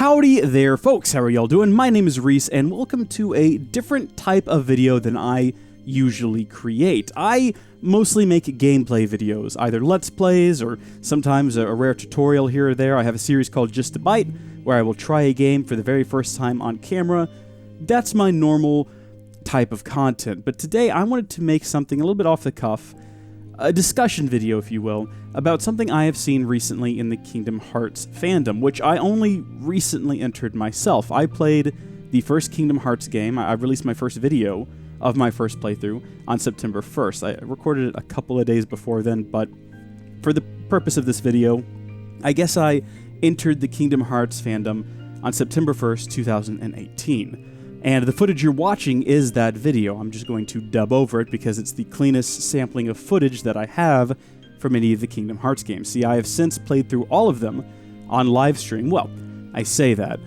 Howdy there, folks. How are y'all doing? My name is Rees, and welcome to a different type of video than I usually create. I mostly make gameplay videos, either Let's Plays or sometimes a rare tutorial here or there. I have a series called Just a Bite, where I will try a game for the very first time on camera. That's my normal type of content, but today I wanted to make something a little bit off the cuff, a discussion video, if you will, about something I have seen recently in the Kingdom Hearts fandom, which I only recently entered myself. I played the first Kingdom Hearts game. I released my first video of my first playthrough on September 1st. I recorded it a couple of days before then, but for the purpose of this video, I guess I entered the Kingdom Hearts fandom on September 1st, 2018. And the footage you're watching is that video. I'm just going to dub over it because it's the cleanest sampling of footage that I have from any of the Kingdom Hearts games. See, I have since played through all of them on Livestream. Well, I say that.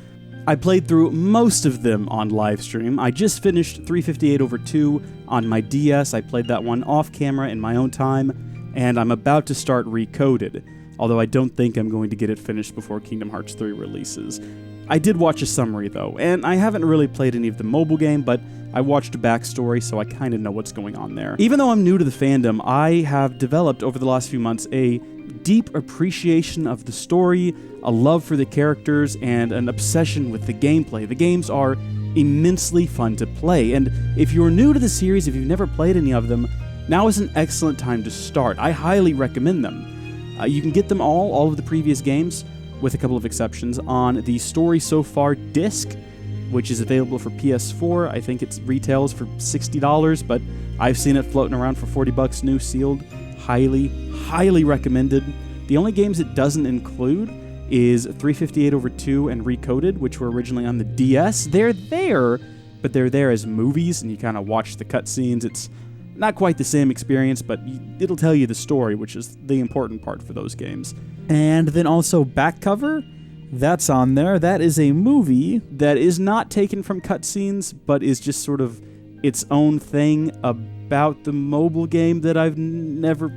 I played through most of them on Livestream. I just finished 358/2 on my DS. I played that one off camera in my own time, and I'm about to start Recoded, although I don't think I'm going to get it finished before Kingdom Hearts 3 releases. I did watch a summary, though, and I haven't really played any of the mobile game, but I watched a backstory, so I kind of know what's going on there. Even though I'm new to the fandom, I have developed over the last few months a deep appreciation of the story, a love for the characters, and an obsession with the gameplay. The games are immensely fun to play, and if you're new to the series, if you've never played any of them, now is an excellent time to start. I highly recommend them. You can get them all of the previous games, with a couple of exceptions, on the Story So Far disc, which is available for PS4. I think it retails for $60, but I've seen it floating around for $40 new, sealed. Highly recommended. The only games it doesn't include is 358/2 and Recoded, which were originally on the DS. They're there, but they're there as movies, and you kind of watch the cutscenes. It's not quite the same experience, but it'll tell you the story, which is the important part for those games. And then also Back Cover, that's on there. That is a movie that is not taken from cutscenes, but is just sort of its own thing about the mobile game that I've never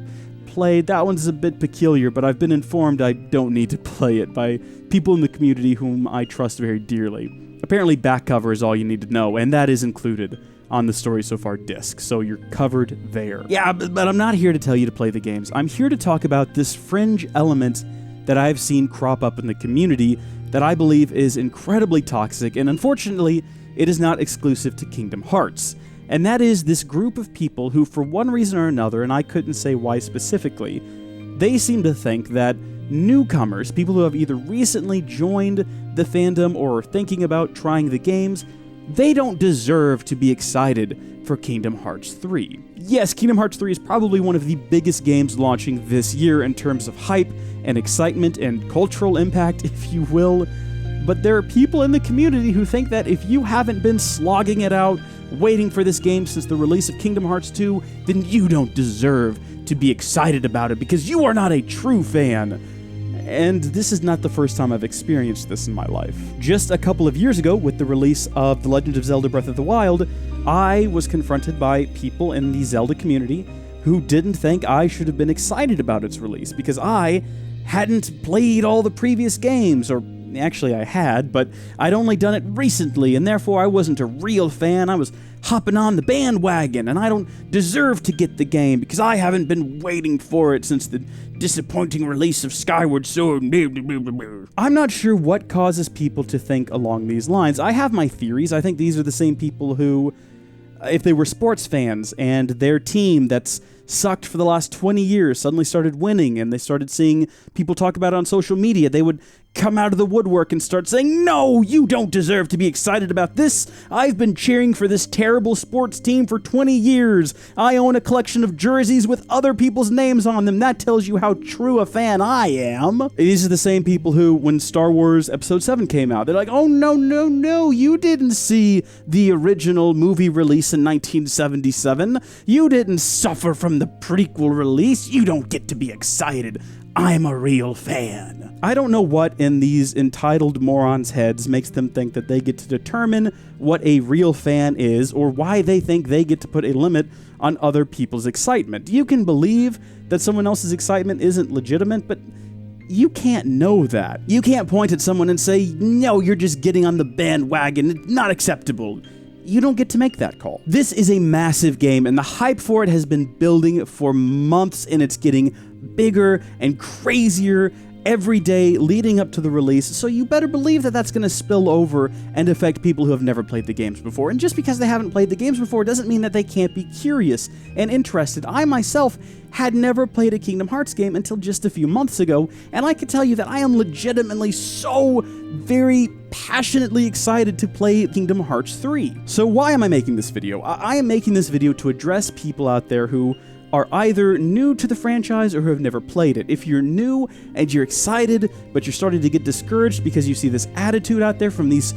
played. That one's a bit peculiar, but I've been informed I don't need to play it by people in the community whom I trust very dearly. Apparently Back Cover is all you need to know, and that is included on the Story So Far disc, so you're covered there. Yeah, but I'm not here to tell you to play the games. I'm here to talk about this fringe element that I've seen crop up in the community that I believe is incredibly toxic, and unfortunately, it is not exclusive to Kingdom Hearts. And that is this group of people who, for one reason or another, and I couldn't say why specifically, they seem to think that newcomers, people who have either recently joined the fandom or are thinking about trying the games, they don't deserve to be excited for Kingdom Hearts 3. Yes, Kingdom Hearts 3 is probably one of the biggest games launching this year in terms of hype and excitement and cultural impact, if you will, but there are people in the community who think that if you haven't been slogging it out, waiting for this game since the release of Kingdom Hearts 2, then you don't deserve to be excited about it because you are not a true fan. And this is not the first time I've experienced this in my life. Just a couple of years ago, with the release of The Legend of Zelda Breath of the Wild, I was confronted by people in the Zelda community who didn't think I should have been excited about its release because I hadn't played all the previous games, or actually I had, but I'd only done it recently, and therefore I wasn't a real fan. I was hopping on the bandwagon, and I don't deserve to get the game because I haven't been waiting for it since the disappointing release of Skyward Sword. I'm not sure what causes people to think along these lines. I have my theories. I think these are the same people who, if they were sports fans and their team that's sucked for the last 20 years suddenly started winning and they started seeing people talk about it on social media, they would come out of the woodwork and start saying, "No, you don't deserve to be excited about this. I've been cheering for this terrible sports team for 20 years. I own a collection of jerseys with other people's names on them. That tells you how true a fan I am." These are the same people who, when Star Wars Episode 7 came out, they're like, "Oh, no, you didn't see the original movie release in 1977. You didn't suffer from the prequel release. You don't get to be excited. I'm a real fan." I don't know what in these entitled morons' heads makes them think that they get to determine what a real fan is, or why they think they get to put a limit on other people's excitement. You can believe that someone else's excitement isn't legitimate, but you can't know that. You can't point at someone and say, no, you're just getting on the bandwagon, it's not acceptable. You don't get to make that call. This is a massive game, and the hype for it has been building for months, and it's getting bigger and crazier every day leading up to the release, so you better believe that that's going to spill over and affect people who have never played the games before. And just because they haven't played the games before doesn't mean that they can't be curious and interested. I myself had never played a Kingdom Hearts game until just a few months ago, and I can tell you that I am legitimately so very passionately excited to play Kingdom Hearts 3. So why am I making this video? I am making this video to address people out there who are either new to the franchise or who have never played it. If you're new and you're excited, but you're starting to get discouraged because you see this attitude out there from this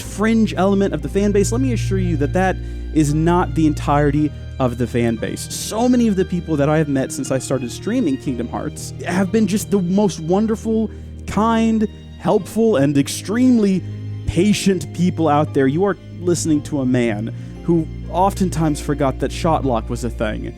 fringe element of the fan base, let me assure you that that is not the entirety of the fan base. So many of the people that I have met since I started streaming Kingdom Hearts have been just the most wonderful, kind, helpful, and extremely patient people out there. You are listening to a man who oftentimes forgot that shot lock was a thing.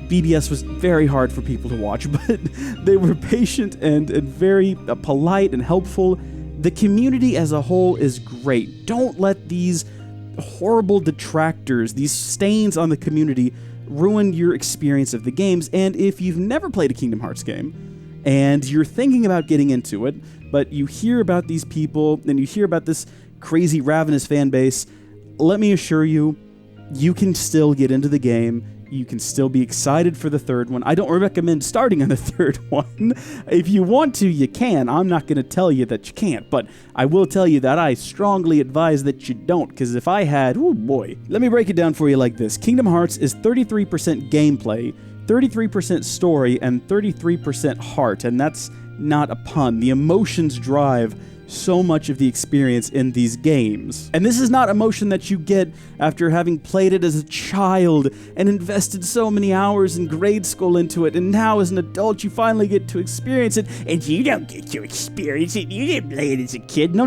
BBS was very hard for people to watch, but they were patient and very polite and helpful. The community as a whole is great. Don't let these horrible detractors, these stains on the community, ruin your experience of the games. And if you've never played a Kingdom Hearts game, and you're thinking about getting into it, but you hear about these people, and you hear about this crazy, ravenous fan base, let me assure you, you can still get into the game. You can still be excited for the third one. I don't recommend starting on the third one. If you want to, you can. I'm not going to tell you that you can't, but I will tell you that I strongly advise that you don't, because if I had, oh boy. Let me break it down for you like this. Kingdom Hearts is 33% gameplay, 33% story, and 33% heart, and that's not a pun. The emotions drive so much of the experience in these games. And this is not emotion that you get after having played it as a child and invested so many hours in grade school into it, and now as an adult you finally get to experience it, and you don't get to experience it, you didn't play it as a kid. No.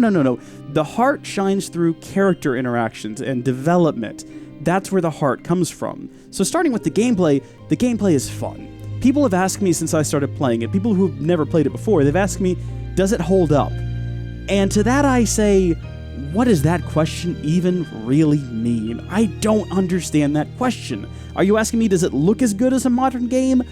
The heart shines through character interactions and development. That's where the heart comes from. So starting with the gameplay is fun. People have asked me since I started playing it, people who've never played it before, they've asked me, does it hold up? And to that I say, what does that question even really mean? I don't understand that question. Are you asking me, does it look as good as a modern game?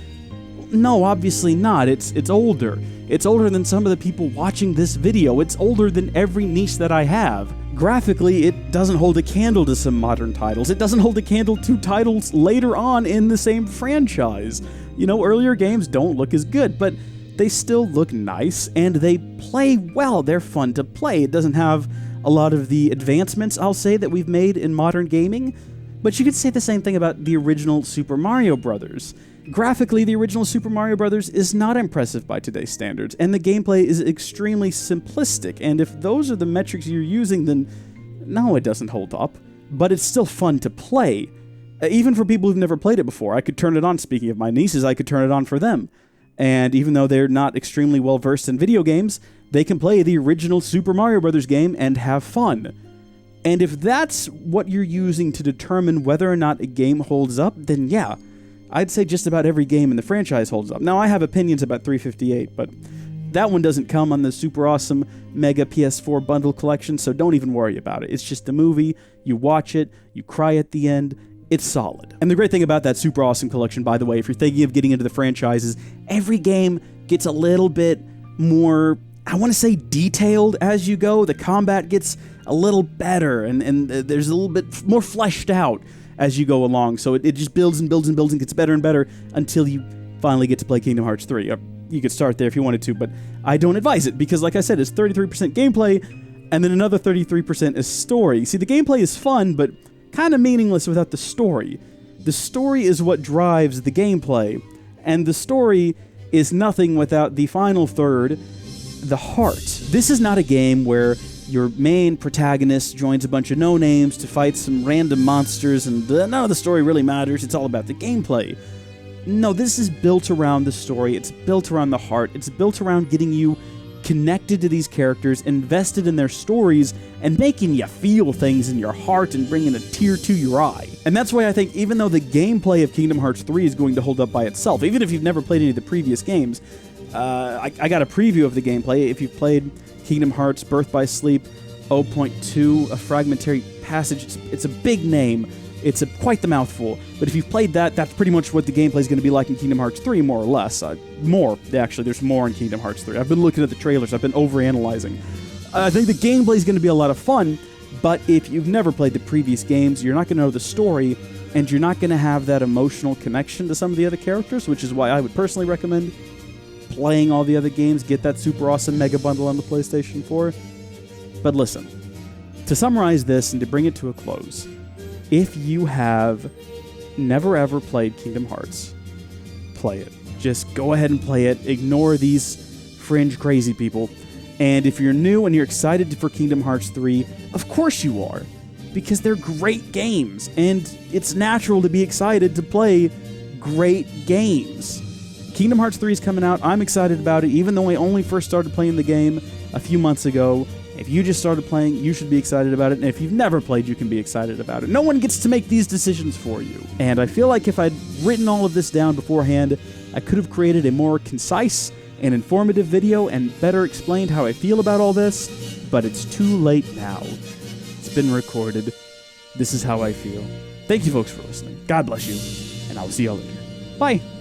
No, obviously not. It's older. It's older than some of the people watching this video. It's older than every niche that I have. Graphically, it doesn't hold a candle to some modern titles. It doesn't hold a candle to titles later on in the same franchise. You know, earlier games don't look as good, but they still look nice, and they play well. They're fun to play. It doesn't have a lot of the advancements, I'll say, that we've made in modern gaming, but you could say the same thing about the original Super Mario Bros. Graphically, the original Super Mario Bros. Is not impressive by today's standards, and the gameplay is extremely simplistic, and if those are the metrics you're using, then no, it doesn't hold up, but it's still fun to play. Even for people who've never played it before, I could turn it on. Speaking of my nieces, I could turn it on for them. And even though they're not extremely well-versed in video games, they can play the original Super Mario Bros. Game and have fun. And if that's what you're using to determine whether or not a game holds up, then yeah, I'd say just about every game in the franchise holds up. Now, I have opinions about 358, but that one doesn't come on the super awesome Mega PS4 bundle collection, so don't even worry about it. It's just a movie, you watch it, you cry at the end, it's solid. And the great thing about that super awesome collection, by the way, if you're thinking of getting into the franchise, is every game gets a little bit more, I want to say, detailed as you go. The combat gets a little better, and there's a little bit more fleshed out as you go along. So it just builds and builds and builds and gets better and better until you finally get to play Kingdom Hearts 3. You could start there if you wanted to, but I don't advise it, because like I said, it's 33% gameplay, and then another 33% is story. See, the gameplay is fun, but kind of meaningless without the story. The story is what drives the gameplay, and the story is nothing without the final third, the heart. This is not a game where your main protagonist joins a bunch of no-names to fight some random monsters and none of the story really matters, it's all about the gameplay. No, this is built around the story, it's built around the heart, it's built around getting you connected to these characters, invested in their stories, and making you feel things in your heart and bringing a tear to your eye. And that's why I think even though the gameplay of Kingdom Hearts 3 is going to hold up by itself, even if you've never played any of the previous games, I got a preview of the gameplay. If you've played Kingdom Hearts Birth by Sleep 0.2, A Fragmentary Passage, it's a big name. It's quite the mouthful. But if you've played that, that's pretty much what the gameplay is going to be like in Kingdom Hearts 3, more or less. More, actually. There's more in Kingdom Hearts 3. I've been looking at the trailers. I've been overanalyzing. I think the gameplay is going to be a lot of fun, but if you've never played the previous games, you're not going to know the story, and you're not going to have that emotional connection to some of the other characters, which is why I would personally recommend playing all the other games. Get that super awesome Mega Bundle on the PlayStation 4. But listen, to summarize this and to bring it to a close, if you have never ever played Kingdom Hearts, play it. Just go ahead and play it. Ignore these fringe crazy people. And if you're new and you're excited for Kingdom Hearts 3, of course you are, because they're great games, and it's natural to be excited to play great games. Kingdom Hearts 3 is coming out. I'm excited about it, even though I only first started playing the game a few months ago. If you just started playing, you should be excited about it, and if you've never played, you can be excited about it. No one gets to make these decisions for you. And I feel like if I'd written all of this down beforehand, I could have created a more concise and informative video and better explained how I feel about all this, but it's too late now. It's been recorded. This is how I feel. Thank you folks for listening. God bless you, and I will see y'all later. Bye!